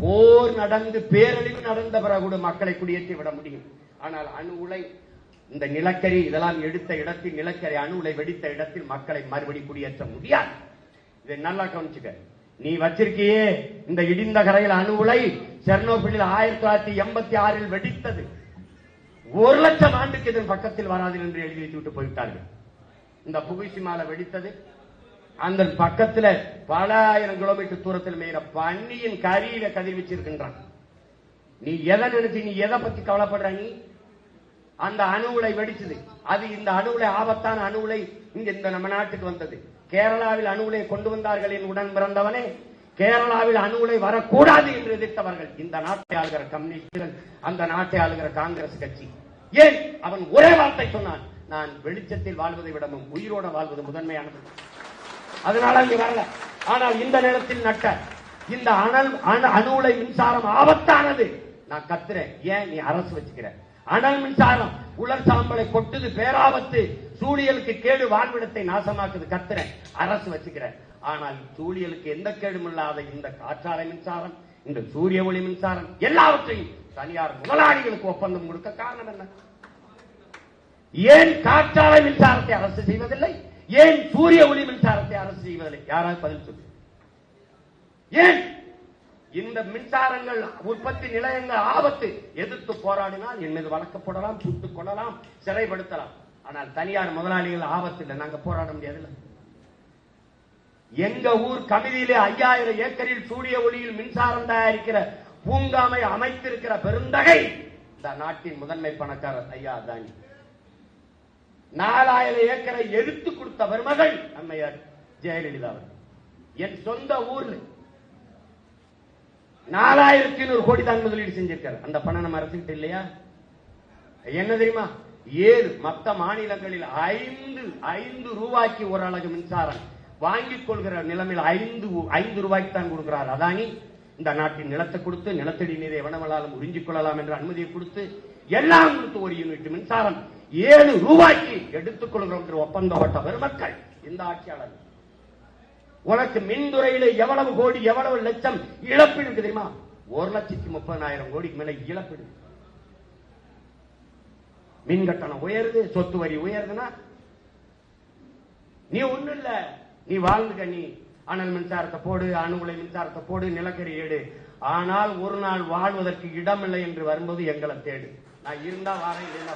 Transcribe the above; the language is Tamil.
போர் நடந்து பேரழிவு நடந்த பிறகு மக்களை குடியேற்றி விட முடியும். ஆனால் அணு உலை, இந்த நிலக்கரி இதெல்லாம் எடுத்த இடத்தில், நிலக்கரி அணு உலை வெடித்த இடத்தில் மக்களை மறுபடி குடியேற்ற முடியாது. இதை நல்லா கவனிச்சுக்க. நீ வச்சிருக்கியே இந்த இடிந்த கரையில் அணு உலை செர்னோபிலில் 1986 வெடித்தது. 1,00,000 ஆண்டுக்கு இதன் பக்கத்தில் வராது என்று எழுதி வைத்து போய்விட்டார்கள். இந்த புகுஷிமால வெடித்தது அந்த பக்கத்துல பல ஆயிரம் கிலோமீட்டர் தூரத்தில் மேல பன்னியின் கரியில கதிர்வச்சிருக்கின்றான். நீ எதை நினைச்சு, நீ எதை பத்தி கவலைப்படுற? நீ அந்த அணு உலை வெடிச்சது. அது இந்த அணு உலை ஆபத்தான அணு உலை இங்க இந்த நம்ம நாட்டுக்கு வந்தது. கேரளாவில் அணு உலை கொண்டு வந்தார்கள் என் உடன் பிறந்தவனே. கேரளாவில் அணு உலை வரக்கூடாது என்று எதிர்த்தவர்கள் இந்த நாட்டை ஆளுகிற கம்யூனிஸ்டுகள், அந்த நாட்டை ஆளுகிற காங்கிரஸ் கட்சி. ஏன்? அவன் ஒரே வார்த்தை சொன்னான், நான் வெளிச்சத்தில் வாழ்வதை விடவும் உயிரோட வாழ்வது முதன்மையானது. அதனால அங்க வரல. ஆனால் இந்த நேரத்தில் நட்ட இந்த அணு உலை மின்சாரம் ஆபத்தானது. நான் கத்துறேன், ஏன் நீ அரசு வச்சுக்கிற? அனல் மின்சாரம் உலர் சாம்பலை கொட்டுது, பேராபத்து, சூழியலுக்கு கேடு, வாழ்விடத்தை நாசமாக்குது. கத்துறேன், அரசு வச்சுக்கிறேன். ஆனால் சூழியலுக்கு எந்த கேடும் இல்லாத இந்த காற்றாலை மின்சாரம், இந்த சூரிய ஒளி மின்சாரம் எல்லாவற்றையும் தனியார் முதலாளிகளுக்கு ஒப்பந்தம் கொடுக்க காரணம் என்ன? ஏன் காற்றாலை மின்சாரத்தை அரசு செய்வதில்லை? ஏன் சூரிய ஒளி மின்சாரத்தை அரசு செய்வதில்லை? யாராவது பதில் சொல்லு. ஏன்? இந்த மின்சாரங்கள் உற்பத்தி நிலையங்கள் ஆபத்து. எதிர்த்து போராடினால் என் மீது வழக்கு போடலாம், சுட்டுக் கொள்ளலாம், சிறைப்படுத்தலாம். ஆனால் தனியார் முதலாளிகள் ஆபத்து இல்லை, நாங்க போராட முடியாது. எங்க ஊர் கமிதியிலே 5000 ஏக்கரில் சூரிய ஒளியில் மின்சாரம் தயாரிக்கிற பூங்காமை அமைத்திருக்கிற பெருந்தகை இந்த நாட்டின் முதன்மை பணக்காரர் ஐயா அதானி. 4000 ஏக்கரை எடுத்து கொடுத்த பெருமகள் அம்மையார் ஜெயலலிதா அவர்கள். என் சொந்த ஊர்ல 4100 கோடி தான் முதலீடு செஞ்சிருக்காரு. அந்த பணம் நம்ம அரசுகிட்ட இல்லையா? என்ன தெரியுமா? 7 மற்ற மாநிலங்களில் 5 ரூபாய்க்கு ஒரு அலகு மின்சாரம் வாங்கிக் கொள்கிற நிலைமையில் 5 ரூபாய்க்கு தான் கொடுக்கிறார் அதானி. இந்த நாட்டின் நிலத்தை கொடுத்து, நிலத்தடி நீரை எவனவளாலும் உறிஞ்சிக் கொள்ளலாம் என்ற அனுமதியை கொடுத்து, எல்லாம் கொடுத்து ஒரு யூனிட் மின்சாரம் 7 ரூபாய்க்கு எடுத்துக் கொள்கிறோம் என்று ஒப்பந்தம் போட்ட பெருமக்கள் இந்த ஆட்சியாளர். உனக்கு மின்துறையில எவ்வளவு கோடி, எவ்வளவு லட்சம் இழப்பீடு தெரியுமா? 1,30,000 கோடிக்கு மேல இழப்பீடு. மின் கட்டணம் உயருது, சொத்து வரி உயருதுன்னா நீ ஒண்ணு இல்ல, நீ வாழ்ந்துக்க. நீ அனல் மின்சாரத்தை போடு, அணு உலை மின்சாரத்தை போடு, நிலக்கரி ஏடு. ஆனால் ஒரு நாள் வாழ்வதற்கு இடமில்லை என்று வரும்போது எங்களை தேடு. நான் இருந்தா வாரேன், இல்லைன்னா